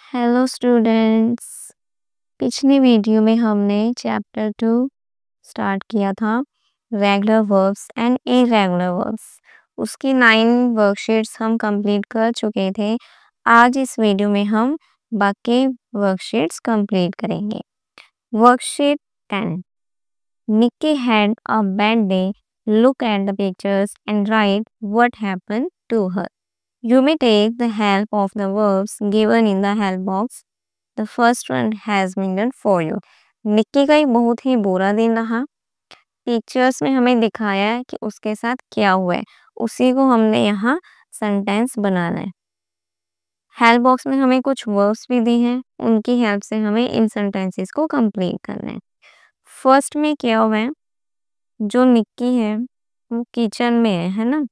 Hello students. पिछली video में हमने चैप्टर 2 स्टार्ट किया था, regular verbs and irregular verbs. उसकी 9 वर्कशीट्स हम कंप्लीट कर चुके थे। आज इस वीडियो में हम बाकी वर्कशीट्स कंप्लीट करेंगे। Worksheet 10, Nikki had a bad day. Look at the pictures and write what happened to her. You may take the help of the verbs given in the help box. The first one has been done for you. Nikki का एक बहुत ही बुरा दिन रहा। Pictures में हमें दिखाया है कि उसके साथ क्या हुआ है, उसी को हमने यहाँ सेंटेंस बनाना है। हेल्प बॉक्स में हमें कुछ वर्ब्स भी दी हैं, उनकी हेल्प से हमें इन सेंटेंसेस को कंप्लीट करना है। फर्स्ट में क्या हुआ है, जो निक्की है वो किचन में है ना,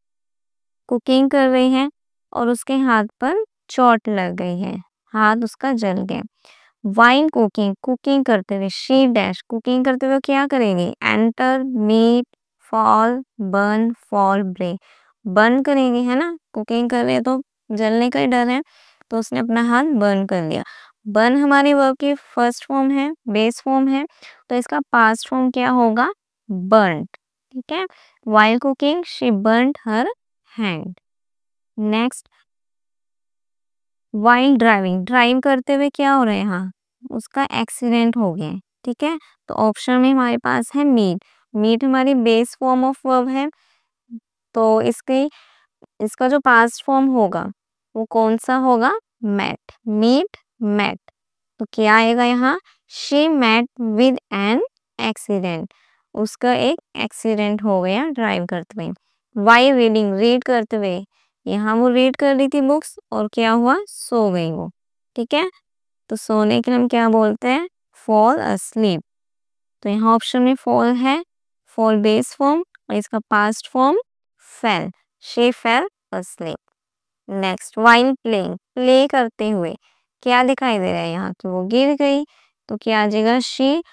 कुकिंग कर रही है और उसके हाथ पर चोट लग गई है, हाथ उसका जल गया। वाइन कुकिंग करते हुए, शी डैश कुकिंग करते हुए क्या करेंगे, enter, meet, fall, burn, fall, break. Burn करेंगे है ना, कुकिंग कर रहे हैं तो जलने का ही डर है, तो उसने अपना हाथ बर्न कर लिया। बर्न हमारे वर्ब की फर्स्ट फॉर्म है, बेस फॉर्म है, तो इसका पास्ट फॉर्म क्या होगा, बर्न। ठीक है, while cooking she burn her hand. Next, while drive करते हुए क्या हो रहा है, यहाँ उसका एक्सीडेंट हो गया है। ठीक है, तो ऑप्शन में हमारे पास है मीट हमारी बेस फॉर्म ऑफ वर्ब है, तो इसका जो पास्ट फॉर्म होगा वो कौन सा होगा, मेट। तो क्या आएगा यहाँ, she met with an accident, उसका एक एक्सीडेंट हो गया ड्राइव करते हुए। वाइल रीड करते हुए, यहाँ वो रीड कर रही थी बुक्स और क्या हुआ, सो गई वो। ठीक है, तो सोने के लिए हम क्या बोलते हैं, फॉल अस्लीप। तो यहाँ ऑप्शन में फॉल है, फॉल बेस फॉर्म और इसका past form fail, she fail asleep. Next, while play करते हुए क्या दिखाई दे रहा है यहाँ, कि वो गिर गई, तो क्या आ जाएगा, शी।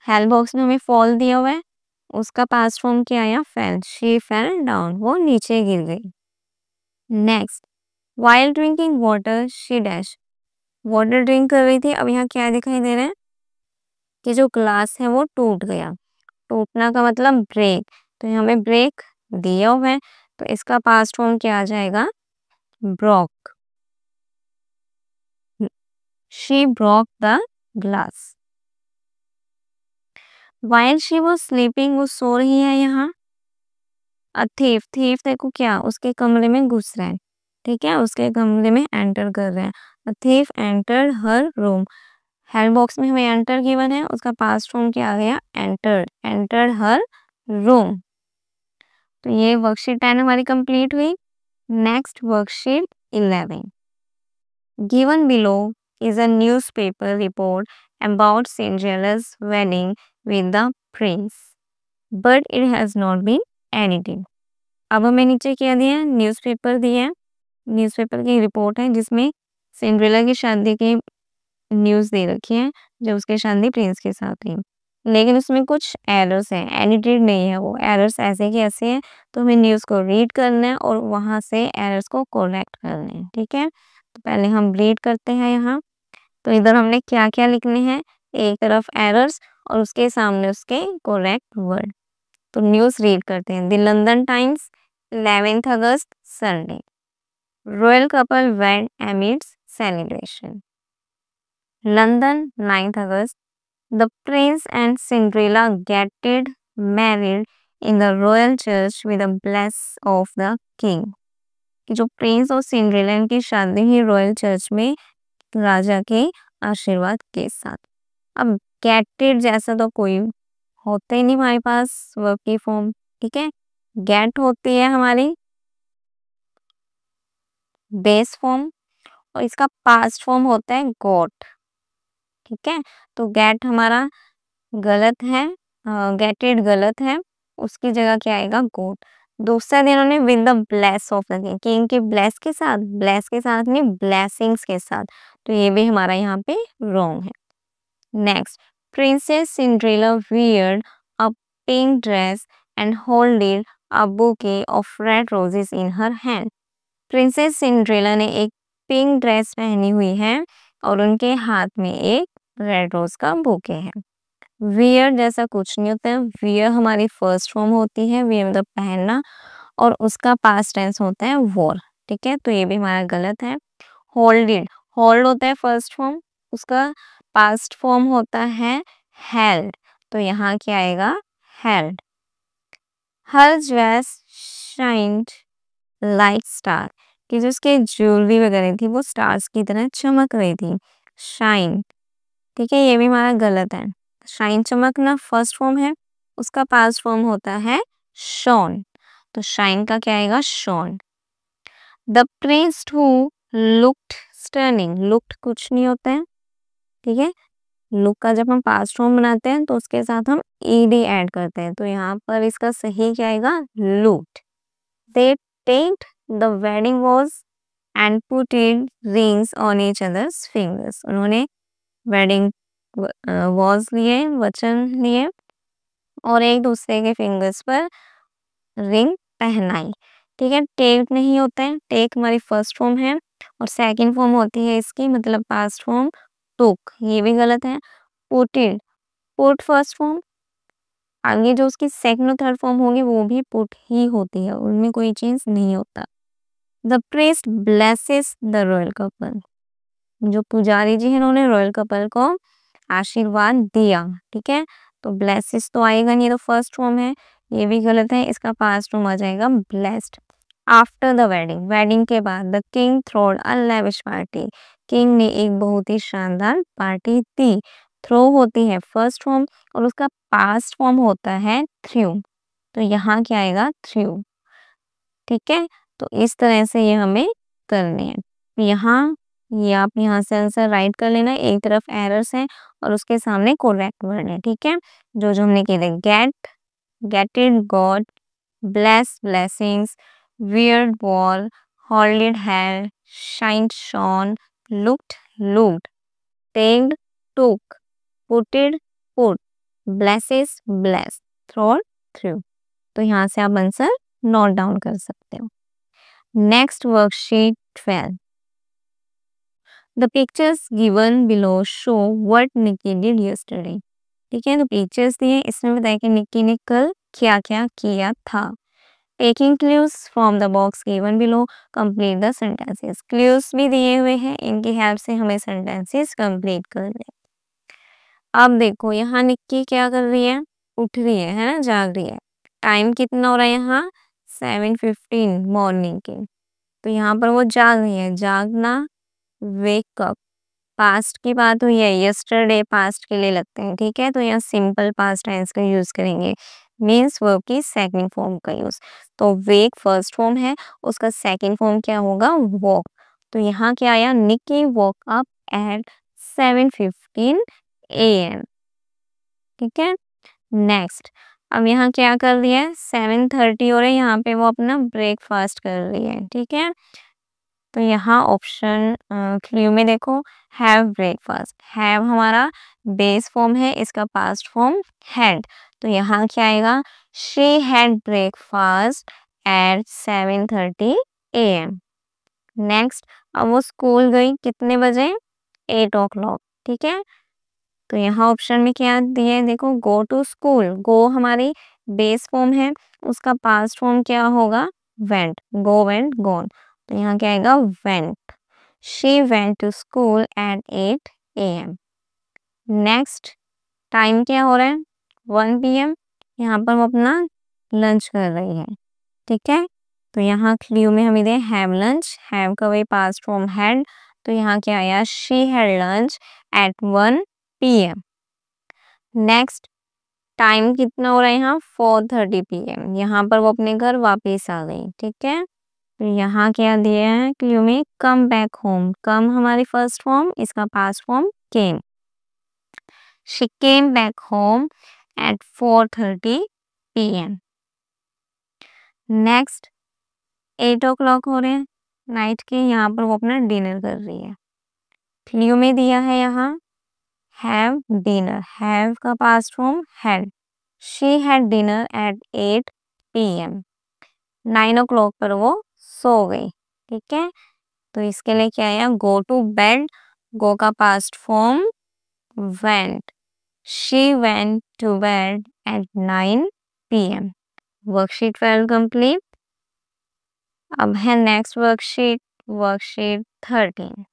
हेल्प बॉक्स में हमें फॉल दिया हुआ है, उसका पास्ट फॉर्म क्या आया, फेल, शी फेल डाउन, वो नीचे गिर गई। Next, while drinking water she dash, water drink कर रही थी, अब यहाँ क्या दिखाई दे रहा है कि जो ग्लास है वो टूट गया। टूटना का मतलब ब्रेक, तो यहाँ हमें ब्रेक दिया हुआ है, तो इसका पास्ट फॉर्म क्या आ जाएगा, broke, she broke the glass. While she वो स्लीपिंग, वो सो रही है यहाँ। अ थीफ देखो क्या, उसके कमरे में घुस रहा है। ठीक है, उसके कमरे में एंटर कर रहा है। A thief entered her room, help box में हमें एंटर गिवन है, उसका पास्ट फॉर्म क्या आ गया, एंटर्ड हर रूम। तो ये वर्कशीट 10 हमारी कंप्लीट हुई। Next worksheet 11, given below is a newspaper report about Cinderella's wedding with the prince, but it has not been edited। अब हमें नीचे क्या दिया है, न्यूज़पेपर दिया है, न्यूज़पेपर की रिपोर्ट है जिसमें सिंड्रेला की शादी की न्यूज़ दे रखी है, जब उसकी शादी प्रिंस के साथ हुई, लेकिन उसमें कुछ एरर्स हैं, एडिटेड नहीं है वो, एरर्स ऐसे के ऐसे हैं, तो हमें न्यूज़ को रीड करना है और वहाँ से एरर्स को करेक्ट करना है। ठीक है, तो पहले हम रीड करते हैं यहाँ। तो इधर हमने क्या क्या लिखने हैं, एक तरफ एरर्स और उसके सामने उसके करेक्ट वर्ड। तो न्यूज़ रीड करते हैं। The London Times 11th August Sunday, royal couple wed amidst celebration. London 9th August, the prince and Cinderella gated married in the royal church with the bless of the king. जो prince और Cinderella की शादी हुई royal church में राजा के आशीर्वाद के साथ। अब गेटेड जैसा तो कोई होता ही नहीं हमारे पास वर्ब की फॉर्म। ठीक है, गेट होती है हमारी बेस फॉर्म और इसका पास्ट फॉर्म होता है गोट। ठीक है, तो गेट हमारा गलत है, गेटेड गलत है, उसकी जगह क्या आएगा, गोट। दूसरा दिन उन्होंने with the bless of the king के ब्लेस के साथ नहीं, ब्लेसिंग्स के साथ, तो ये भी हमारा यहाँ पे रॉन्ग है। Next, princess Cinderella weird a pink dress and holded a bouquet of red roses in her hand. Princess Cinderella ने एक पिंक ड्रेस पहनी हुई है और उनके हाथ में एक रेड रोज का बुके है। वियर जैसा कुछ नहीं होता है। वियर हमारी फर्स्ट फॉर्म होती है, वियर मतलब पहनना, और उसका पास्ट टेंस होता है वॉर। ठीक है, तो ये भी हमारा गलत है। होल्डेड, होल्ड होता है फर्स्ट फॉर्म, उसका पास्ट फॉर्म होता है हेल्ड, तो यहाँ क्या आएगा हेल्ड। हर ड्रेस शाइंड लाइक स्टार, कि जो उसके ज्वेलरी वगैरह थी वो स्टार्स की तरह चमक रही थी। शाइन, ठीक है, ये भी हमारा गलत है। शाइन चमकना फर्स्ट फॉर्म है, उसका पास्ट फॉर्म होता है शॉन, तो शाइन का क्या आएगा shone. The prince who looked stunning, looked कुछ नहीं होता है। ठीक है, लुक का जब हम पास्ट फॉर्म बनाते हैं तो उसके साथ हम ed ऐड करते हैं, तो यहाँ पर इसका सही क्या आएगा looked. They taped the wedding vows and put in rings on each other's fingers. उन्होंने wedding vows लिए, वचन लिए, और एक दूसरे के फिंगर्स पर रिंग पहनाई। ठीक है, टेक नहीं होता है, टेक हमारी फर्स्ट फॉर्म है और सेकंड फॉर्म होती है इसकी, मतलब पास्ट फॉर्म टुक, ये भी गलत है। पुटिड, पुट फर्स्ट फॉर्म, आगे जो उसकी सेकंड और थर्ड फॉर्म होगी वो भी पुट ही होती है, उनमें कोई चेंज नहीं होता। The priest blesses the royal couple, जो पुजारी जी हैं उन्होंने रॉयल कपल को आशीर्वाद दिया। ठीक है, तो blesses तो आएगा नहीं, तो फर्स्ट फॉर्म है, ये भी गलत है, इसका पास्ट फॉर्म आ जाएगा blessed। After the wedding, wedding के बाद the king थ्रोड a lavish party, king ने एक बहुत ही शानदार पार्टी दी। थ्रो होती है फर्स्ट फॉर्म और उसका पास्ट फॉर्म होता है थ्रू, तो यहाँ क्या आएगा थ्रू। ठीक है, तो इस तरह से ये हमें करने हैं। यहाँ ये आप यहाँ से आंसर राइट कर लेना, एक तरफ एरर्स हैं और उसके सामने करेक्ट वर्ड है। ठीक है, जो जो हमने किए get, gated, got, bless, blessings, weared, wore, holded, held, shined, shone, looked, looked, taked, took, putted, put, blesses, bless, throwed, threw. तो यहाँ से आप आंसर नोट डाउन कर सकते हो। Next worksheet 12. The pictures given below show what Nikki did yesterday. ठीक है, तो पिक्चर्स दिए, इसमें बताया कि निक्की ने कल क्या क्या किया था। Taking clues from the box given below, complete the sentences. Clues भी दिए हुए हैं, इनकी हेल्प से हमें sentences complete करने। अब देखो यहाँ निक्की क्या कर रही है, उठ रही है ना, जाग रही है। टाइम कितना हो रहा है यहाँ 7:15 मॉर्निंग के, तो यहाँ पर वो जाग रही है। जागना वेक अप, पास्ट की बात हुई है, यस्टरडे पास्ट के लिए लगते हैं। ठीक है, तो यहाँ सिंपल पास्ट टेंस का यूज करेंगे, मीन्स वर्ब की सेकंड फॉर्म का यूज। तो वेक फर्स्ट फॉर्म है, उसका सेकंड फॉर्म क्या होगा वॉक, तो यहाँ क्या आया Nikki walk up at 7:15 AM। ठीक है, नेक्स्ट अब यहाँ क्या कर रही है 7:30 हो रहा है, यहाँ पे वो अपना ब्रेकफास्ट कर रही है। ठीक है, तो यहाँ ऑप्शन क्ल्यू में देखो हैव ब्रेकफास्ट, हैव हमारा बेस फॉर्म है, इसका पास्ट फॉर्म हैड, तो यहाँ क्या आएगा she had breakfast at 7:30 AM। Next अब वो स्कूल गई कितने बजे 8 o'clock। ठीक है, तो यहाँ ऑप्शन में क्या दिया है देखो गो टू स्कूल, गो हमारी बेस फॉर्म है, उसका पास्ट फॉर्म क्या होगा वेंट, गो वेंट गॉन, तो यहाँ क्या आएगा went. She went to school at 8 AM। Next time क्या हो रहा है 1 PM, यहाँ पर वो अपना लंच कर रही है। ठीक है, तो यहाँ क्ल्यू में हमें दे हैव लंच, हैव का वही पास्ट फॉर्म हैड, तो यहाँ क्या आया she had lunch at 1 PM। Next time कितना हो रहा है यहाँ 4:30 PM, यहाँ पर वो अपने घर वापस आ गई। ठीक है, तो यहाँ क्या दिया है क्ल्यू में कम बैक होम, कम हमारी फर्स्ट फॉर्म, इसका past form came. She came back home at 4:30 PM। Next 8 o'clock हो रहे हैं नाइट के, यहाँ पर वो अपना डिनर कर रही है। क्ल्यू में दिया है यहाँ हैव डिनर, हैव का past form had, she had dinner eight 8 PM। 9 o'clock पर वो सो गई। ठीक है, तो इसके लिए क्या आया गो टू बेड, go का past form went. She went to bed at 9 p.m. Worksheet 12 complete. अब है next worksheet, worksheet 13.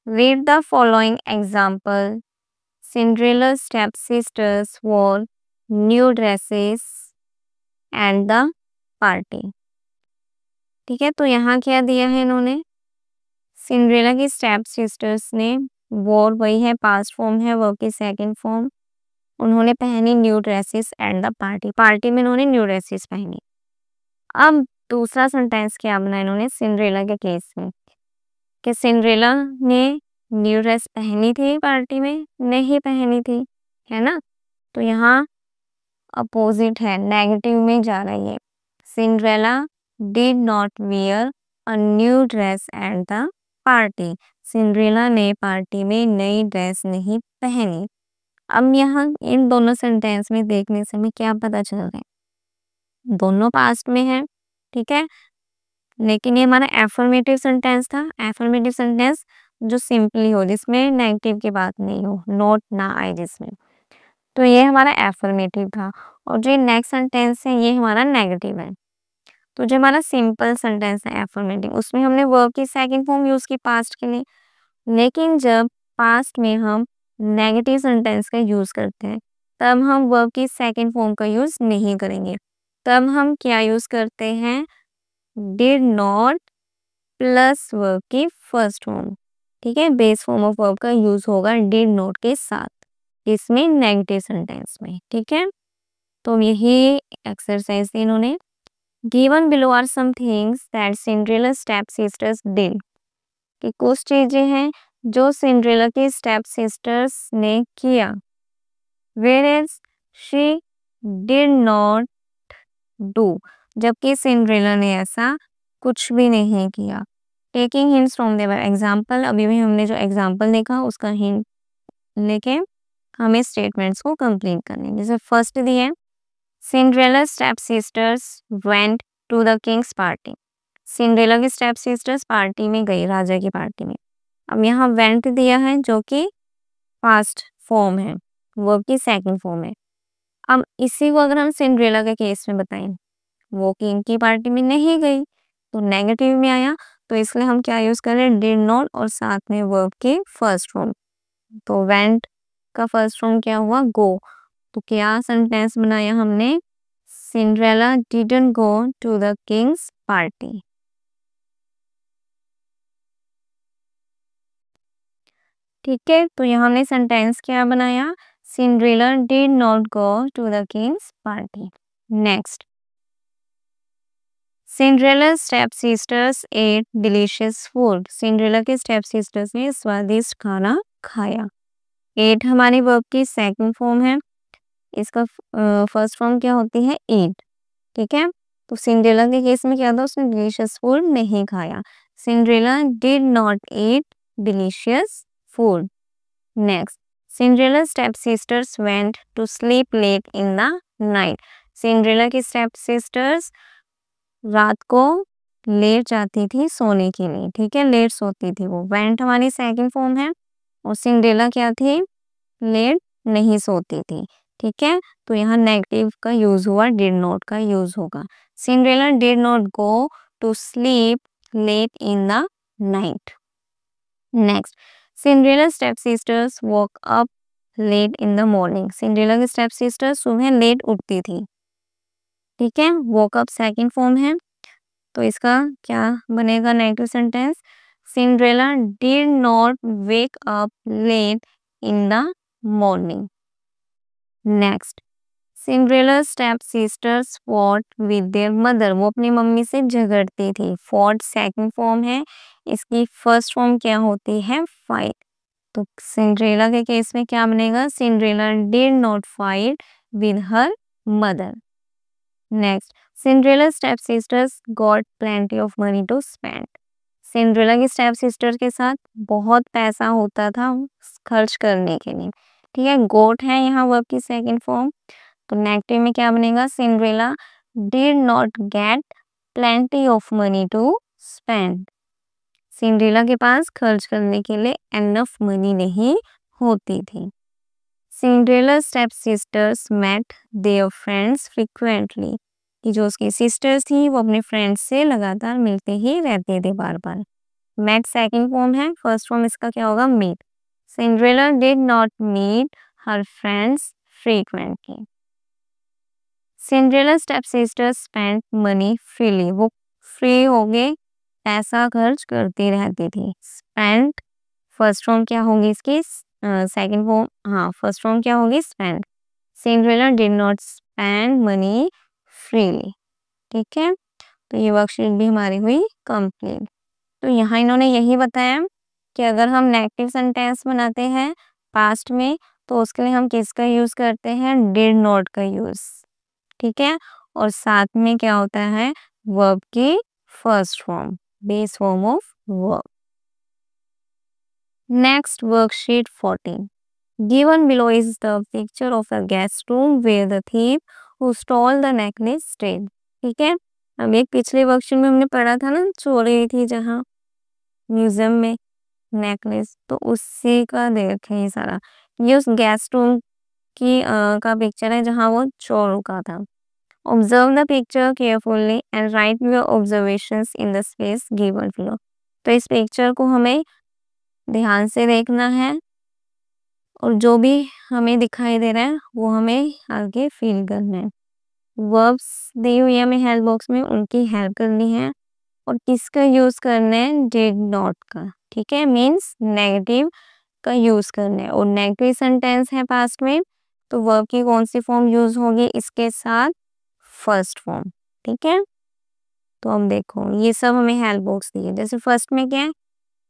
Read the following example. Cinderella's stepsisters wore new dresses at the party. ठीक है, तो यहाँ क्या दिया है इन्होंने? सिंड्रेला की स्टेप सिस्टर्स ने, वॉर वही है, पास्ट फॉर्म है, वर्ब की सेकंड फॉर्म, उन्होंने पहनी new dresses at the party. Party में इन्होंने न्यू ड्रेसेस पहनी. अब दूसरा सेंटेंस क्या बना इन्होंने सिंड्रेला के केस में कि सिंड्रेला ने न्यू ड्रेस पहनी थी पार्टी में, नहीं पहनी थी, है ना? तो यहाँ अपोजिट है, नेगेटिव में जा रही है. Cinderella did not wear a new dress at the party. Cinderella ने पार्टी में नई ड्रेस नहीं पहनी. अब यहाँ इन दोनों सेंटेंस में देखने से हमें क्या पता चल रहा है? दोनों पास्ट में है, ठीक है, लेकिन ये हमारा एफर्मेटिव सेंटेंस था. एफर्मेटिव सेंटेंस जो सिंपली हो, जिसमें नेगेटिव की बात नहीं हो, नॉट ना आए जिसमें, तो ये हमारा एफर्मेटिव था. और जो नेक्स्ट सेंटेंस है ये हमारा नेगेटिव है. तो जो हमारा सिंपल सेंटेंस है एफर्मेटिव, उसमें हमने वर्ब की सेकंड फॉर्म यूज की पास्ट के लिए. लेकिन जब पास्ट में हम नेगेटिव सेंटेंस का यूज करते हैं तब हम वर्ब की सेकंड फॉर्म का यूज नहीं करेंगे. तब हम क्या यूज करते हैं? डिड नॉट प्लस वर्ब की फर्स्ट फॉर्म. ठीक है, बेस फॉर्म ऑफ वर्ब का यूज होगा डिड नॉट के साथ, इसमें नेगेटिव सेंटेंस में. ठीक है, तो यही एक्सरसाइज थी इन्होंने. Given below are some things that Cinderella step sisters did. कि कुछ चीजें हैं जो सिंड्रेला की स्टेप सिस्टर्स ने किया. whereas she did not do. जबकि सिंड्रेला ने ऐसा कुछ भी नहीं किया. Taking hints from their example. अभी भी हमने जो एग्जाम्पल देखा उसका हिंट लेके हमें स्टेटमेंट्स को कंप्लीट करने. जैसे फर्स्ट दिए, Cinderella step sisters went to the king's party. Cinderella की स्टेप सिस्टर्स पार्टी में गई, राजा की पार्टी में. अब यहाँ वेंट दिया है जो कि पास्ट फॉर्म है, वर्ब की सेकंड फॉर्म है. अब इसी को अगर हम सिंड्रेला के केस में बताएं, वो किंग की पार्टी में नहीं गई तो नेगेटिव में आया, तो इसलिए हम क्या यूज कर रहे हैं? डिड नॉट और साथ में वर्ब की फर्स्ट फॉर्म. तो वेंट का फर्स्ट फॉर्म क्या हुआ? गो. तो क्या सेंटेंस बनाया हमने? Cinderella didn't go to the king's party. ठीक है, तो यहाँ हमने सेंटेंस क्या बनाया? Cinderella did not go to the king's party. Next, Cinderella step sisters ate delicious food. Cinderella के स्टेप सिस्टर्स ने स्वादिष्ट खाना खाया. एट हमारी वर्ब की सेकंड फॉर्म है, इसका फर्स्ट फॉर्म क्या होती है? ईट. ठीक है, तो सिंड्रेला के केस में क्या था? उसने डिलीशियस फूड नहीं खाया. Cinderella did not eat delicious food. Next, Cinderella step sisters went to sleep late in the night. Cinderella की स्टेप सिस्टर्स रात को लेट जाती थी सोने के लिए. ठीक है, लेट सोती थी वो. वेंट हमारी सेकंड फॉर्म है और सिंड्रेला क्या थी? लेट नहीं सोती थी. ठीक है, तो यहाँ नेगेटिव का यूज हुआ, डिड नॉट का यूज होगा. Cinderella did not go to sleep late in the night. Next, Cinderella step sisters woke up late in the morning. Cinderella की स्टेप सिस्टर सुबह लेट उठती थी. ठीक है, वोक अप सेकंड फॉर्म है, तो इसका क्या बनेगा negative sentence? Cinderella did not wake up late in the morning. Next, Cinderella step sisters fought with their mother. वो अपनी मम्मी से झगड़ती थी. फॉट सेकंड फॉर्म है, इसकी फर्स्ट फॉर्म क्या होती है? फाइट. तो सिंड्रेला के केस में क्या बनेगा? Cinderella did not fight with her mother. Next, Cinderella step sisters got plenty of money to spend. Cinderella की स्टेप सिस्टर के साथ बहुत पैसा होता था खर्च करने के लिए. ठीक है, गोट है यहाँ वर्ब की सेकंड फॉर्म, तो नेगेटिव में क्या बनेगा? Cinderella did not get plenty of money to spend. Cinderella के पास खर्च करने के लिए एनफ मनी नहीं होती थी। Cinderella step sisters met their friends frequently, कि जो उसकी सिस्टर्स थी वो अपने फ्रेंड्स से लगातार मिलते ही रहते थे बार बार। मेट सेकंड फॉर्म है, फर्स्ट फॉर्म इसका क्या होगा, meet. Cinderella did not meet her friends frequently. Cinderella step sisters spent money freely, वो फ्री हो गए, पैसा खर्च करती रहती थी। स्पेंट फर्स्ट फॉर्म क्या होगी इसकी, सेकंड फॉर्म, हाँ फर्स्ट फॉर्म क्या होगी, spent. Cinderella did not spend money freely. ठीक है, तो ये वर्कशीट भी हमारी हुई कंप्लीट। तो यहाँ इन्होंने यही बताया कि अगर हम नेगेटिव सेंटेंस बनाते हैं पास्ट में तो उसके लिए हम किसका यूज करते हैं, डिड नॉट का यूज। ठीक है, और साथ में क्या होता है, वर्ब की first form, base form of verb. Next worksheet 14। Given below is the picture of a guest room where the thief who stole the necklace stayed. ठीक है, अब एक पिछले वर्कशीट में हमने पढ़ा था ना, चोरी थी जहाँ म्यूजियम में नेकलेस, तो उसी का देखे ये सारा। ये उस गेस्ट रूम की का पिक्चर है जहाँ वो चोर रुका था। Observe the picture carefully and write your observations in the space given below. तो इस पिक्चर को हमें ध्यान से देखना है और जो भी हमें दिखाई दे रहा है वो हमें आगे फिल करना है। वर्ब्स दी हुई है हमें हेल्प बॉक्स में, उनकी हेल्प करनी है और किसका यूज करना है, डिड नॉट का। ठीक है, मीन्स नेगेटिव का यूज करना है और नेगेटिव सेंटेंस है पास्ट में, तो वर्ब की कौन सी फॉर्म यूज होगी इसके साथ, फर्स्ट फॉर्म। ठीक है, तो अब देखो ये सब हमें हेल्प बॉक्स दी है। जैसे फर्स्ट में क्या है,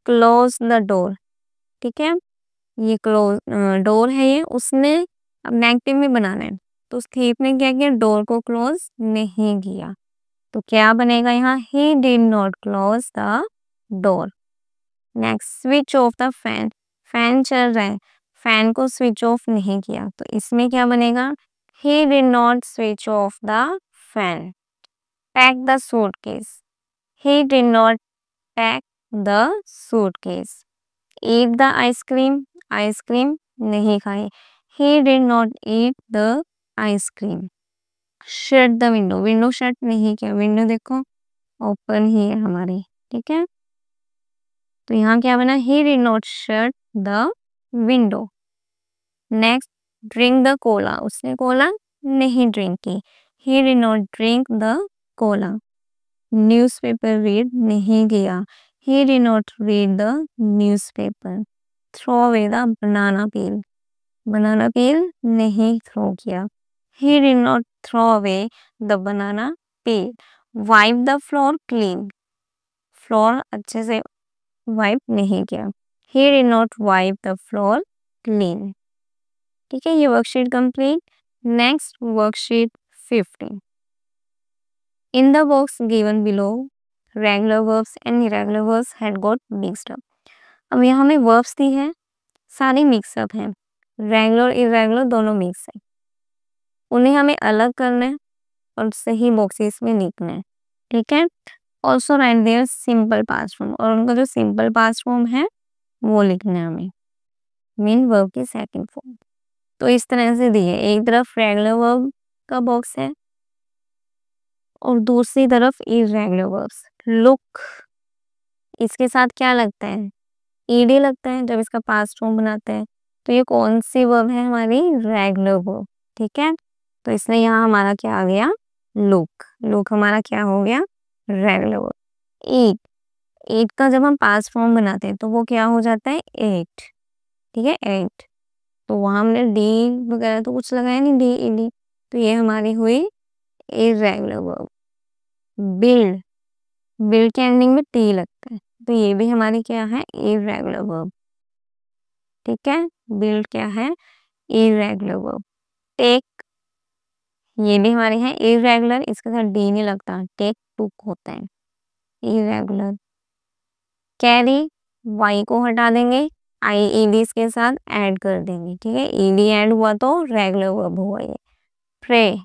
क्लोज द डोर। ठीक है, ये क्लोज डोर है, ये उसने अब नेगेटिव में बनाना है, तो उस थीफ ने क्या किया, डोर को क्लोज नहीं किया, तो क्या बनेगा यहाँ, he did not close the door. Next, switch off the fan. Fan चल रहा है, फैन को स्विच ऑफ नहीं किया, तो इसमें क्या बनेगा, he did not switch off the fan. Pack the suitcase, he did not pack the suitcase. Eat the ice cream, ice cream नहीं खाई, he did not eat the ice cream. Shut the window, window shut नहीं किया, window देखो open ही है हमारी। ठीक है, तो यहाँ क्या बना, he did not shut the window. Next, drink the Cola, उसने कोला नहीं ड्रिंक की, he did not drink the Cola. Newspaper read नहीं किया, he did not read the newspaper. Throw away the banana peel, banana peel नहीं throw किया, he did not throw away the banana peel. Wipe the floor clean, floor अच्छे से wipe नहीं किया, he did not wipe the floor clean. ठीक है, ये worksheet complete. Next worksheet 15। In the box given below, regular verbs and irregular verbs had got mixed up. अब यहाँ हमें verbs दी है, सारी मिक्सअप हैं, रेगुलर इरेगुलर दोनों मिक्स है, उन्हें हमें अलग करना है और सही बॉक्सेस में लिखना है। ठीक है, also write their simple past form, और उनका जो सिंपल पास्ट फॉर्म है वो लिखना है हमें, मीन वर्ब की सेकंड फॉर्म। तो इस तरह से दी है, एक तरफ रेगुलर वर्ब का बॉक्स है और दूसरी तरफ इरेगुलर वर्ब्स। लुक, इसके साथ क्या लगता है, ईडी लगता है जब इसका पास्ट फॉर्म बनाते हैं, तो ये कौन सी वर्ब है हमारी, रेगुलर वर्ब। ठीक है, तो इसलिए यहाँ हमारा क्या आ गया, लुक, लुक हमारा क्या हो गया, रेगुलर वर्ब। ईट, ईट का जब हम पास्ट फॉर्म बनाते हैं तो वो क्या हो जाता है, एट। ठीक है, एट, तो वहां हमने डी वगैरह तो कुछ लगाया नहीं, डी ईडी, तो ये हमारी हुई इरेगुलर वर्ब। बिल्ड, बिल्ड के एंडिंग में टी लगता है, तो ये भी हमारी क्या है, इरेगुलर वर्ब। ठीक है, बिल्ड क्या है, इरेगुलर वर्ब। टेक, ये भी हमारे हैं इरेगुलर, इसके साथ डी नहीं लगता, टेक टुक होता है, इरेगुलर। कैरी, वाई को हटा देंगे, आई ईडी इसके साथ ऐड कर देंगे। ठीक है, ईडी ऐड हुआ तो रेगुलर वर्ब हुआ ये। प्रे,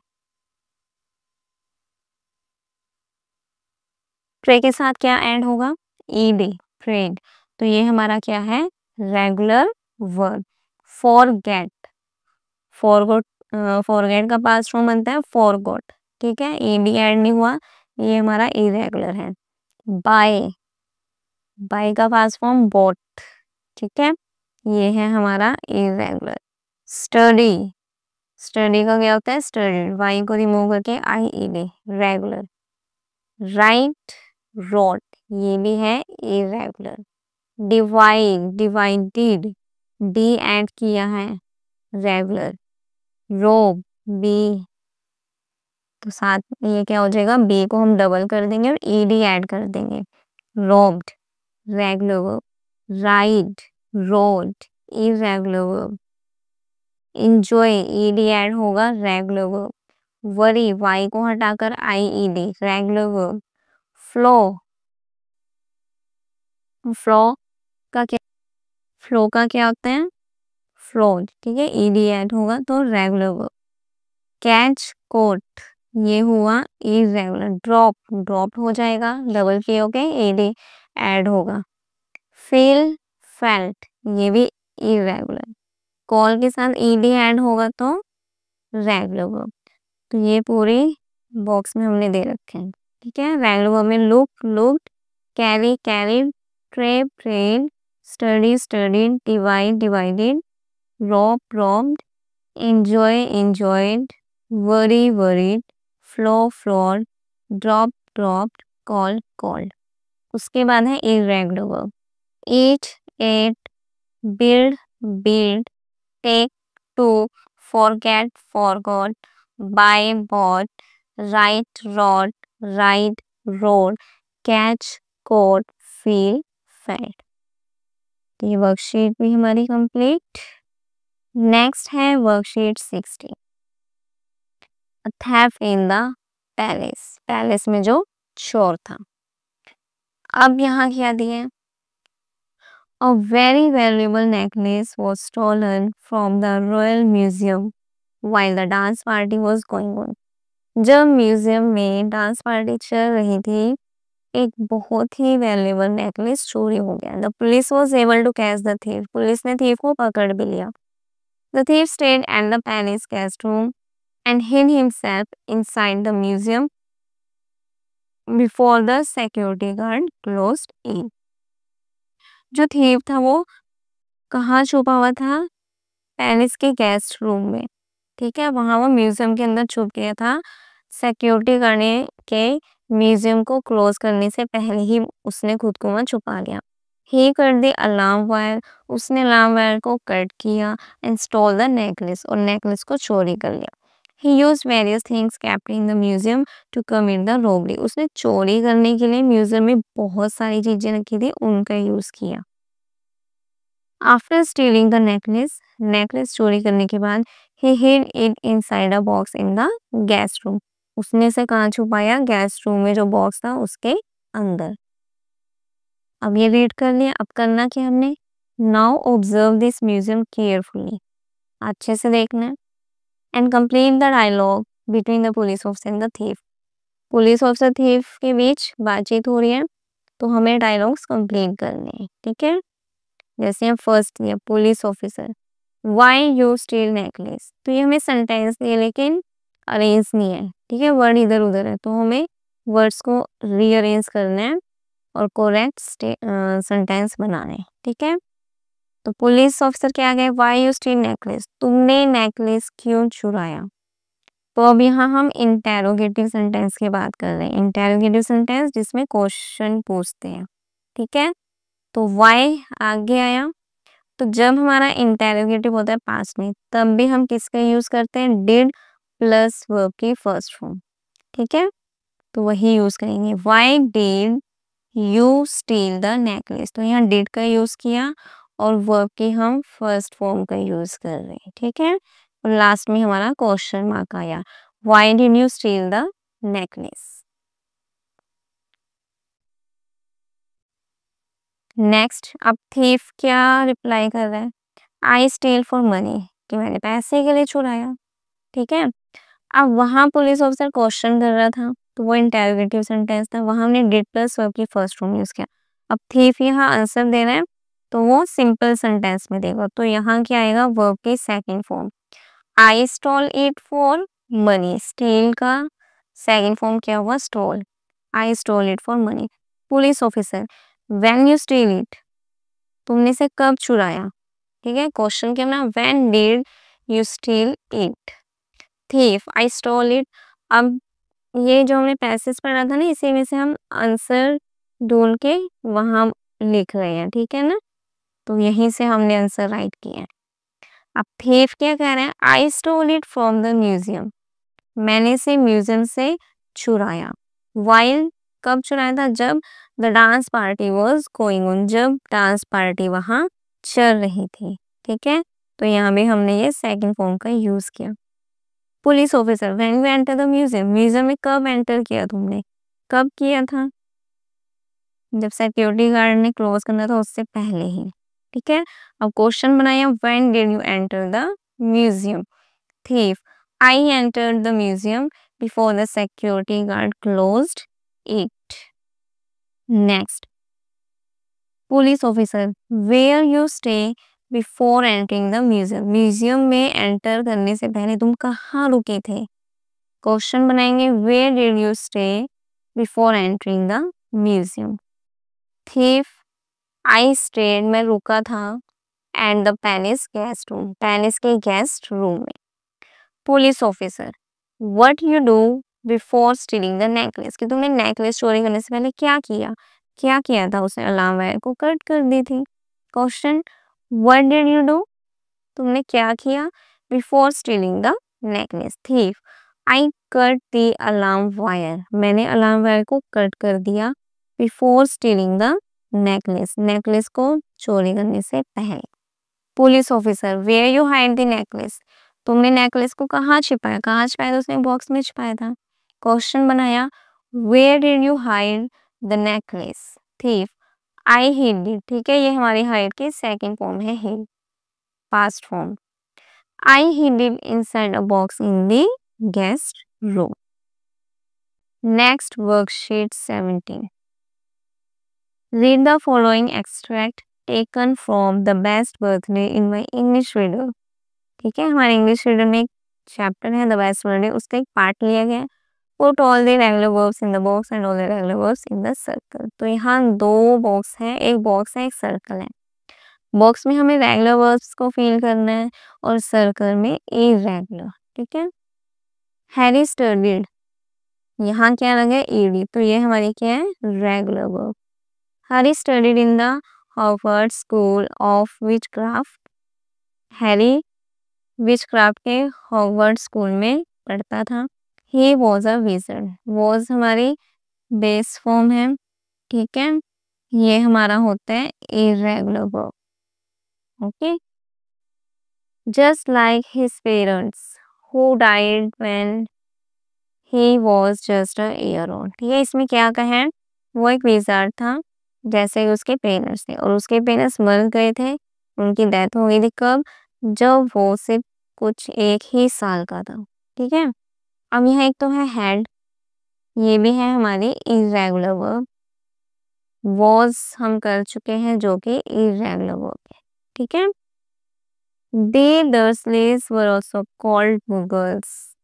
प्रे के साथ क्या ऐड होगा, ईडी, prayed। तो ये हमारा क्या है? Regular verb. forget, forgot, forget का पास्ट फॉर्म बनता है forgot। ठीक है, ed ऐड नहीं हुआ, ये हमारा इरेगुलर है। buy, buy का पास्ट फॉर्म bought। ठीक है, ये है हमारा इरेगुलर। study, स्टडी का क्या होता है? स्टडीड। वाई को रिमूव करके I E D, regular. Right, wrote, ये भी है irregular. Divide, divided, D add किया है, रेगुलर। रोब, बी, तो साथ में ये क्या हो जाएगा? बी को हम डबल कर देंगे और ई डी ऐड कर देंगे, robbed, regular verb. Ride, rode, irregular verb. Enjoy, ED add होगा, रेगुलर वर्ब। वरी, वाई को हटाकर I E D, regular verb. Flow, flow का क्या? फ्लो का क्या होता है? फ्लोड। ठीक है, ईडी ऐड होगा तो रेगुलर वर्ब। कैच, कोट, ये हुआ इरेगुलर। ड्रॉप, ड्रॉप हो जाएगा, डबल के हो गए, ईडी ऐड होगा। फील, फेल्ट, ये भी इरेगुलर। कॉल के साथ ईडी ऐड होगा तो रेगुलर वर्ब। तो ये पूरे बॉक्स में हमने दे रखे हैं। ठीक है, रेगुलर वर्ब में look, looked, carry, carried, pray, prayed, study, studied, divide, divided, rob, robbed, enjoy, enjoyed, worry, worried, flow, flowed, drop, dropped, call, called. उसके बाद है irregular verb. Eat, ate, build, built, take, took, forget, forgot, buy, bought, write, wrote, ride, rode, catch, caught, feel, felt। तो ये worksheet भी हमारी complete. Next है worksheet 60, theft in the palace, palace में जो चोर था। अब यहाँ क्या दिए? A very valuable necklace was stolen from the Royal Museum while the dance party was going on। जब म्यूजियम में डांस पार्टी चल रही थी, एक बहुत ही वैल्यूएबल नेकलेस चोरी हो गया। The police was able to catch the thief, police ने थीफ को पकड़ भी लिया। The thief stayed at the palace guest room and hid himself inside the museum before the security guard closed in। जो thief था वो कहाँ छुपा हुआ था? पैलेस के गेस्ट रूम में। ठीक है, वहां वो म्यूजियम के अंदर छुप गया था। सिक्योरिटी करने के म्यूजियम को क्लोज करने से पहले ही उसने खुद को वहां छुपा लिया। He cut the alarm wire, उसने अलार्म वायर को कट किया। एंड स्टॉल द नेकलेस, और नेकलेस को चोरी कर लिया। He used various things kept in the museum to commit the robbery, उसने चोरी करने के लिए म्यूजियम में बहुत सारी चीजें रखी थी, उनका यूज किया। After stealing the necklace, necklace चोरी करने के बाद he hid it inside a box in the guest room, उसने इसे कहाँ छुपाया? गेस्ट रूम में जो बॉक्स था उसके अंदर। अब ये रीड कर लिया। अब करना क्या हमने? Now observe this museum carefully, अच्छे से देखना है। And complete the dialogue between the police officer and the thief, police officer thief के बीच बातचीत हो रही है, तो हमें डायलॉग्स कंप्लीट करने हैं। ठीक है, जैसे हम फर्स्ट दिया, police officer, why you steel necklace, तो ये हमें सेंटेंस दिए लेकिन अरेंज नहीं है। ठीक है, वर्ड इधर उधर है, तो हमें वर्ड्स को रीअरेंज करना है और करेक्ट सेंटेंस बनाना है। ठीक है, तो पुलिस ऑफिसर क्या गए? वाई यू स्टील नेकलेस, तुमने नेकलेस क्यों चुराया? तो अब यहाँ हम इंटेरोगेटिव सेंटेंस की बात कर रहे हैं। इंटेरोगेटिव सेंटेंस जिसमें क्वेश्चन पूछते हैं। ठीक है, तो वाई आगे आया। तो जब हमारा इंटेरोगेटिव होता है पास्ट में, तब भी हम किसका यूज करते हैं? डिड प्लस वर्ब की फर्स्ट फॉर्म। ठीक है, तो वही यूज करेंगे। Why did you steel the necklace, तो यहाँ डिड का यूज किया और वर्ब की हम फर्स्ट फॉर्म का यूज कर रहे हैं। ठीक है, और लास्ट में हमारा क्वेश्चन मार्क आया, why did you steel the necklace. Next, अब थीफ क्या रिप्लाई कर रहा है? आई स्टील फॉर मनी, कि मैंने पैसे के लिए चुराया। ठीक है, अब वहां पुलिस ऑफिसर क्वेश्चन कर रहा था, तो वो इंटेरोगेटिव सेंटेंस था, वहां हमने डिड प्लस वर्ब की फर्स्ट फॉर्म यूज किया। अब thief यहाँ आंसर दे रहा है तो वो सिंपल सेंटेंस में देगा, तो यहाँ क्या आएगा, वर्ब की second form. I stole it for money, steal का सेकंड फॉर्म क्या हुआ, stole. I stole it for money। Police officer, when you steal it, तुमने इसे कब चुराया, ठीक है, क्वेश्चन क्या बना, when did you steal it। thief, I stole it। अब ये जो हमने पैसेज पढ़ा था ना, इसी में से हम आंसर ढूंढ के वहां लिख रहे हैं, ठीक है ना, तो यहीं से हमने आंसर राइट किया है। अब thief क्या कह रहे हैं, I stole it from the museum, मैंने इसे म्यूजियम से चुराया। while, कब चुराया था, जब the dance party was going on, जब डांस पार्टी वहां चल रही थी, ठीक है, तो यहाँ भी हमने ये सेकंड फॉर्म का यूज किया। Police officer, when you enter the museum, museum में कब एंटर किया तुमने, कब किया था, जब सिक्योरिटी गार्ड ने क्लोज करना था उससे पहले ही, ठीक है। अब क्वेश्चन बनाया, when did you enter the museum. thief, I entered the museum before the security guard closed it। next, police officer, where you stay before entering the museum, museum में एंटर करने से पहले तुम कहाँ रुके थे। क्वेश्चन बनाएंगे, where did you stay before entering the museum। thief, I stayed, मैं रुका था and the palace guest room, palace के गेस्ट रूम में। Police officer, what you do before stealing the necklace, कि तुमने नेकलेस चोरी करने से पहले क्या किया था, उसने अलार्म वायर को कट कर दी थी। Question, what did you do, तुमने क्या किया before stealing the necklace. Thief, I cut the alarm wire, मैंने अलार्म वायर को कट कर दिया before stealing the necklace, necklace को चोरी करने से पहले। Police officer, where you hide the necklace, तुमने नेकलेस को कहाँ छिपाया था, उसने बॉक्स में छिपाया था। क्वेश्चन बनाया, where did you hide the necklace. Thief, I hid it, ठीक है, ये हमारी हाइड की सेकंड फॉर्म है, hid past form. I hid it inside a box in the guest room. Next, worksheet 17। Read the following extract taken from the best birthday in my English reader, ठीक है, हमारे English reader में एक chapter है the best birthday, उसका एक part लिया गया है। Put all the regular verbs in the box and all the regular verbs in the circle, तो यहाँ दो बॉक्स है, एक बॉक्स है एक सर्कल है। बॉक्स में हमें रेगुलर वर्ब्स को फिल करना है और सर्कल में इरेगुलर, ठीक है। हैरी स्टडीड, यहाँ क्या लगा है, ईडी, तो ये हमारी क्या है, regular verb. Harry studied in the Harvard school of witchcraft, Harry witchcraft के हॉगवर्ड स्कूल में पढ़ता था। He was a wizard, was हमारी बेस फॉर्म है, ठीक है, ये हमारा होता है irregular verb, okay. Just like his parents who died when he was just a year old, ठीक है, इसमें क्या कहा है, वो एक विजार्ड था जैसे उसके पेरेंट्स थे, और उसके पेरेंट्स मर गए थे, उनकी डेथ हो गई थी कब, जब वो सिर्फ कुछ एक ही साल का था, ठीक है। अब यहाँ एक तो है हैड, ये भी है हमारी इरेगुलर वर्ब। वॉज हम कर चुके हैं जो कि इरेगुलर वर्ब है, ठीक है। दे दर्सलेस वर आल्सो कॉल्ड मुगल्स,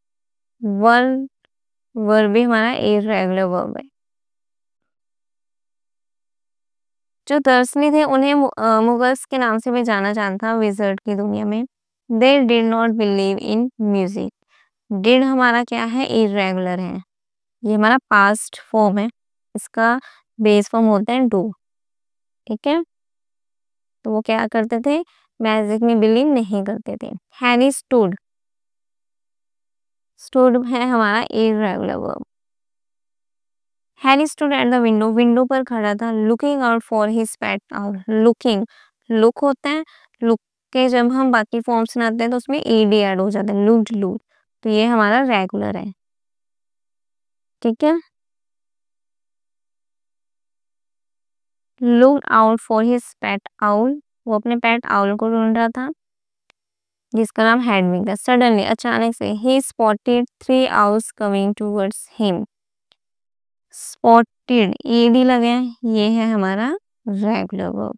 वर भी हमारा इरेगुलर वर्ब है। जो दर्शनी थे उन्हें मुगल्स के नाम से भी जाना जाता था विजर्ड की दुनिया में। They did not believe in music, did हमारा क्या है, इरेगुलर है, ये हमारा पास्ट फॉर्म है, इसका बेस फॉर्म होता है डू, ठीक है, तो वो क्या करते थे, मैजिक में बिलीव नहीं करते थे। हैरी स्टूड, स्टूड है हमारा irregular verb. Harry stood at the window, window पर खड़ा था। Looking out for his pet owl, looking, look होता है, लुक के जब हम बाकी फॉर्म सुनाते हैं तो उसमें ईडी ऐड हो जाता है, लुक्ड लुक, तो ये हमारा रेगुलर है, ठीक है। Look out for his pet owl, वो अपने पेट आउल को ढूंढ रहा था जिसका नाम हैडविग था। सडनली, अचानक से, he spotted 3 owls coming towards him. Spotted, ED लगे हैं, ये है हमारा regular verb.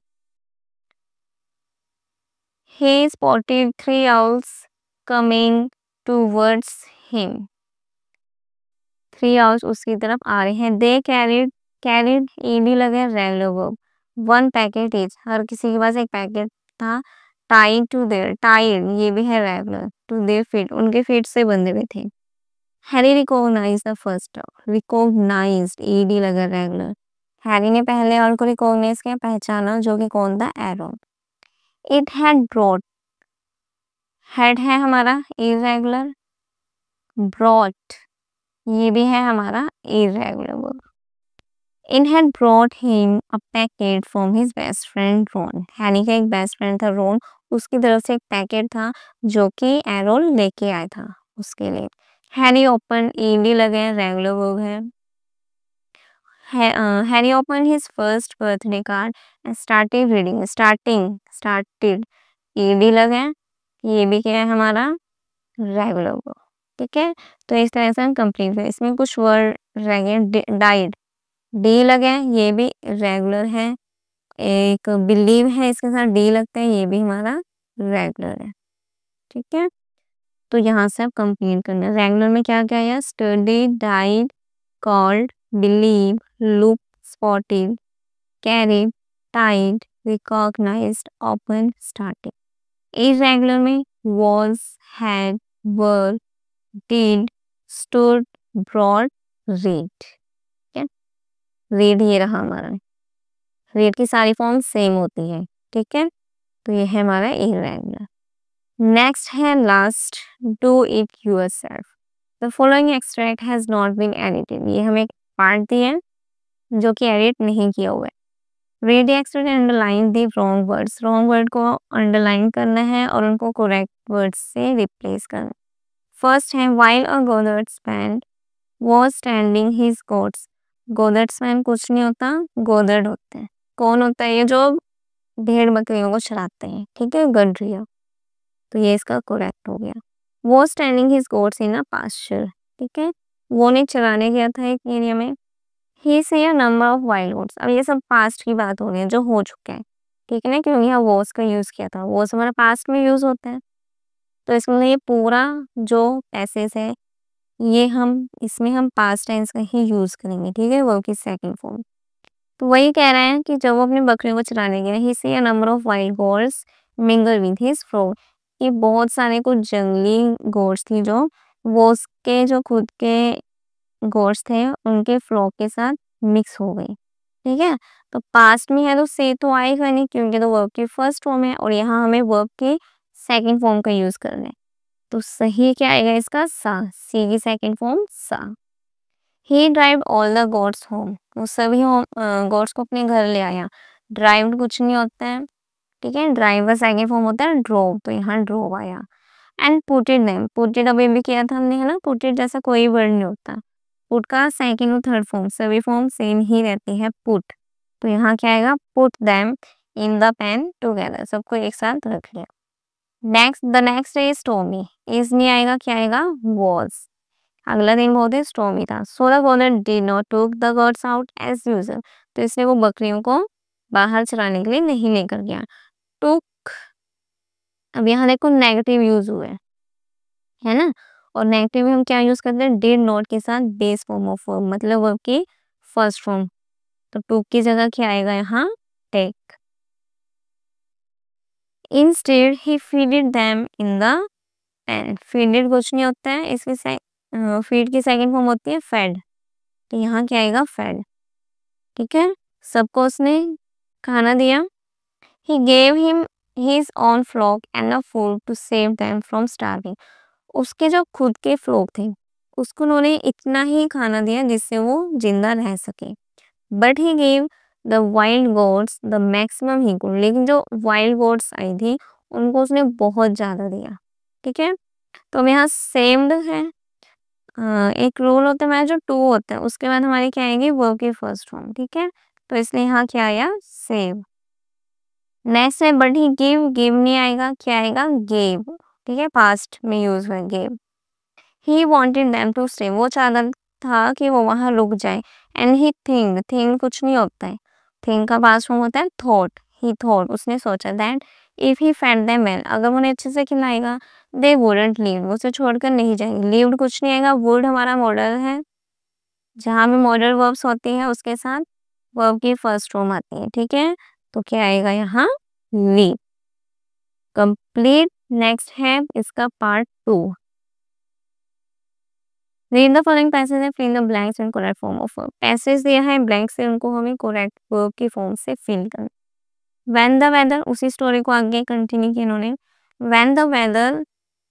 He spotted 3 owls coming towards him. 3 owls उसकी तरफ आ रहे हैं. They carried ed लगे regular verb. 1 packet each. हर किसी के पास एक पैकेट था. Tied ये भी है regular. To their feet. उनके feet से बंधे हुए थे. Harry recognized the first owl. Recognized ed लगा regular. हैरी ने पहले और को रिकॉग्नाइज किया, पहचाना, जो कि कौन था? Aaron. It had brought. Head है हमारा irregular. Brought ये भी है हमारा irregular verb. It had brought him a packet from his best friend Ron. Harry का एक बेस्ट फ्रेंड था रोन, उसकी तरफ से एक पैकेट था जो कि एरोन लेके आया था उसके लिए. हैरी ओपन ed लगे रेगुलर वर्ब है. Harry opened his first birthday card and started reading. Started ed लगे, ये भी क्या है हमारा? Regular verb. ठीक है, तो इस तरह से हम कंप्लीट हुए. इसमें कुछ वर्ड रह गए. डाइड डी लगे, ये भी रेगुलर है. एक बिलीव है, इसके साथ डी लगता है, ये भी हमारा रेगुलर है. ठीक है, तो यहाँ से आप कंप्लीट करना है. रेगुलर में क्या क्या है? Study, died, called, believe, look, spotted, carried, tied, recognized, open, started. Irregular में was, had, were, did, stood, brought, read. ठीक है, read ये रहा हमारा. read की सारी फॉर्म सेम होती है. ठीक है, तो ये है हमारा irregular. नेक्स्ट है last, do it yourself. The following extract has not been edited. ये हमें पार्ट दिए हैं जो कि एडिट नहीं किया हुआ है. Read the extract and underline the wrong words. Wrong word को अंडरलाइन करना है और उनको करेक्ट वर्ड्स से रिप्लेस करना. फर्स्ट है while a goatherdman was tending his goats. goatherdman कुछ नहीं होता, गोदर्ड होते हैं. कौन होता है? ये जो भेड़ बकरियों को चराते हैं. ठीक है, गडरिया. तो ये इसका करेक्ट हो गया. was tending his goats in a pasture. ठीक है, वो ने चराने गया था एक एरिया में. He see a number of wild goats. अब ये सब पास्ट की बात हो रही है जो हो चुका है. ठीक है ना, क्योंकि यहाँ was का यूज किया था. was हमारा पास्ट में यूज होता है, तो इसमें ये पूरा जो पैसेज है ये इसमें हम पास्ट टेंस का ही यूज करेंगे. ठीक है, वर्ब की सेकंड फॉर्म. तो वही कह रहे हैं कि जब वो अपनी बकरियों को चराने गए, he see a number of wild goats mingle with his flock. ये बहुत सारे कुछ जंगली गोट्स थी जो वो उसके जो खुद के गोट्स थे उनके फ्लॉक के साथ मिक्स हो गई. ठीक है, तो पास्ट में है तो से तो आएगा नहीं क्योंकि तो वर्ब की फर्स्ट फॉर्म है और यहाँ हमें वर्ब की सेकंड फॉर्म का यूज करना है. तो सही क्या आएगा इसका? सा. सी की सेकंड फॉर्म सा. He drive all the goats home. वो सभी गोट्स को अपने घर ले आया. ड्राइव कुछ नहीं होता है. ठीक है, ड्राइव का सेकंड फॉर्म होता है ड्रोव, तो यहाँ ड्रोव आया. And putted them. पुटेड अभी भी किया था हमने, है ना. पुटेड जैसा कोई वर्ड नहीं होता. पुट का सेकंड और थर्ड फॉर्म सभी फॉर्म सेम ही रहती है. पुट, तो यहाँ क्या आएगा? Put them in the pen together. सबको एक साथ रख लिया. The next is stormy. Is नहीं आएगा, क्या आएगा? वॉज. अगला दिन बहुत ही स्टॉर्मी था. So the goatherd did not took the goats out as usual. तो इसलिए वो बकरियों को बाहर चराने के लिए नहीं लेकर गया. टूक, अब यहाँ देखो नेगेटिव यूज हुए है ना, और नेगेटिव में हम क्या यूज करते हैं? डिड नॉट के साथ बेस फॉर्म ऑफ वर्ब, मतलब वर्ब की फर्स्ट फॉर्म. तो टूक की जगह क्या आएगा यहाँ? Take. Instead he feeded them in the pen. Feeded कुछ नहीं होता है, इसकी फीड की सेकंड फॉर्म होती है फेड, तो यहाँ क्या आएगा? फेड. ठीक है, सबको उसने खाना दिया. He gave him his own flock and food to save them from starving. उसके जो खुद के फ्लॉक थे उसको उन्होंने इतना ही खाना दिया जिससे वो जिंदा रह सके. But he gave the wild goats the maximum he could. लेकिन जो वाइल्ड गोट्स आई थी उनको उसने बहुत ज्यादा दिया. ठीक है, तो अब यहाँ सेव्ड है. एक रूल होता है जो टू होता है उसके बाद हमारी क्या आएगी? वर्ब की फर्स्ट फॉर्म. ठीक है, तो इसलिए यहाँ क्या आया? सेव. नेक्स्ट है बट ही गिव नहीं आएगा, क्या आएगा? गेव. ठीक है, पास्ट में यूज हुआ gave. He wanted them to stay. वो चाहता था कि वो वहां रुक जाए. एंड ही थिंक कुछ नहीं होता है, थिंक का पास्ट फॉर्म होता है थॉट, ही थॉट, उसने सोचा that if he fed them well, अगर उन्हें अच्छे से खिलाएगा, दे वुडंट लीव, वो उसे छोड़कर नहीं जाएंगे। लीव्ड कुछ नहीं आएगा, वुड हमारा मॉडल है, जहाँ भी मॉडल वर्ब्स होती है उसके साथ वर्ब की फर्स्ट फॉर्म आती है, ठीक है। तो क्या आएगा यहाँ, लीव। कंप्लीट। नेक्स्ट है इसका part 2। Read the following passage and fill in the blanks in correct form of verb. Passage दिया है, ब्लैंक से उनको हमें करेक्ट वर्ब की फॉर्म से फिल करना। व्हेन द वेदर, उसी स्टोरी को आगे कंटिन्यू किया इन्होंने। When the weather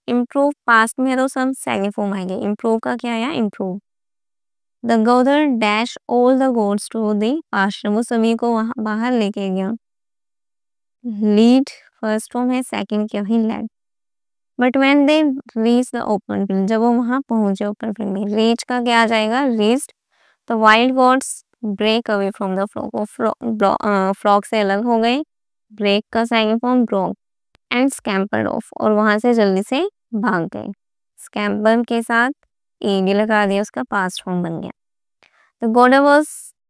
improve, past में तो सब सेकंड फॉर्म आएंगे। इम्प्रूव का क्या आया, improve. The gather dash all the goats to the ashram, वो सभी को वहां बाहर लेके गया। लीड फर्स्ट फॉर्म है, सेकंड क्या है, led. But when they reach the open field, जब वो वहां पहुंचे ओपन फील्ड में, रीच का क्या आ जाएगा, reached. The wild goats break away from the flock, वो फ्लॉक से अलग हो गए। ब्रेक का second form broke. And scampered off, और वहां से जल्दी से भाग गए। स्कैम्पर के साथ ए भी लगा दिया, उसका पास्ट फॉर्म बन गया। द गॉडर वाज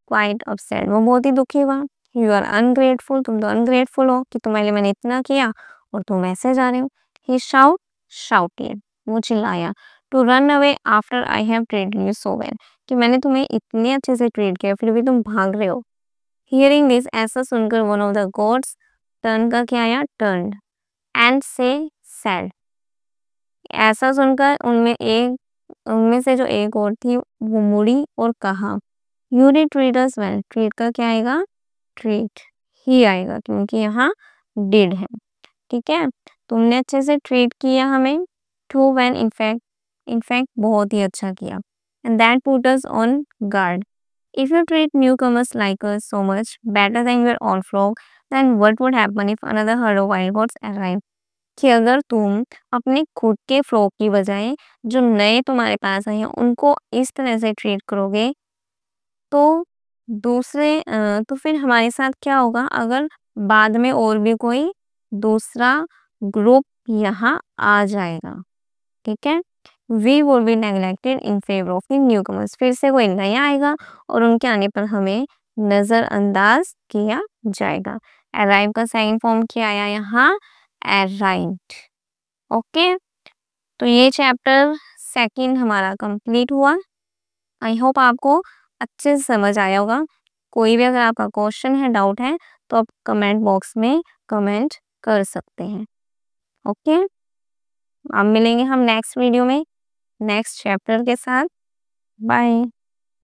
क्वाइट अपसेट, वो बहुत ही दुखी हुआ। यू आर अनग्रेटफुल, तुम तो अनग्रेटफुल हो कि तुम्हारे लिए मैंने इतना किया और तुम ऐसे जा रहे हो। ही शाउटेड, वो चिल्लाया। To run away after I have treated you so well, कि मैंने तुम्हें इतने अच्छे से ट्रीट किया फिर भी तुम भाग रहे हो। हियरिंग दिस, ऐसा सुनकर one of the gods, turn का क्या आया, टर्न्ड। एंड से सैड, ऐसा सुनकर उनमें से जो एक और थी वो मुड़ी और कहा, you did treat us well. Treat का क्या आएगा, ट्रीट ही आएगा, क्योंकि यहाँ डिड है, ठीक है। तुमने अच्छे से ट्रीट किया हमें, टू वेल, इनफैक्ट बहुत ही अच्छा किया। And that put us on guard. If you treat new comers like us so much better than your own flock, then what would happen if another herd of wild goats arrive, कि अगर तुम अपने खुद के flock की बजाय जो नए तुम्हारे पास आए हैं उनको इस तरह से ट्रीट करोगे, तो तो फिर हमारे साथ क्या होगा अगर बाद में और भी कोई दूसरा ग्रुप यहाँ आ जाएगा, ठीक है। We would be neglected in favour of the new comers, फिर से कोई नया आएगा और उनके आने पर हमें नजरअंदाज किया जाएगा। अराइव का सेकंड फॉर्म क्या आया यहाँ, अराइव्ड। ओके, तो ये चैप्टर सेकंड हमारा कंप्लीट हुआ। आई होप आपको अच्छे से समझ आया होगा। कोई भी अगर आपका क्वेश्चन है, डाउट है, तो आप कमेंट बॉक्स में कमेंट कर सकते हैं। ओके, अब मिलेंगे हम नेक्स्ट वीडियो में नेक्स्ट चैप्टर के साथ। बाय।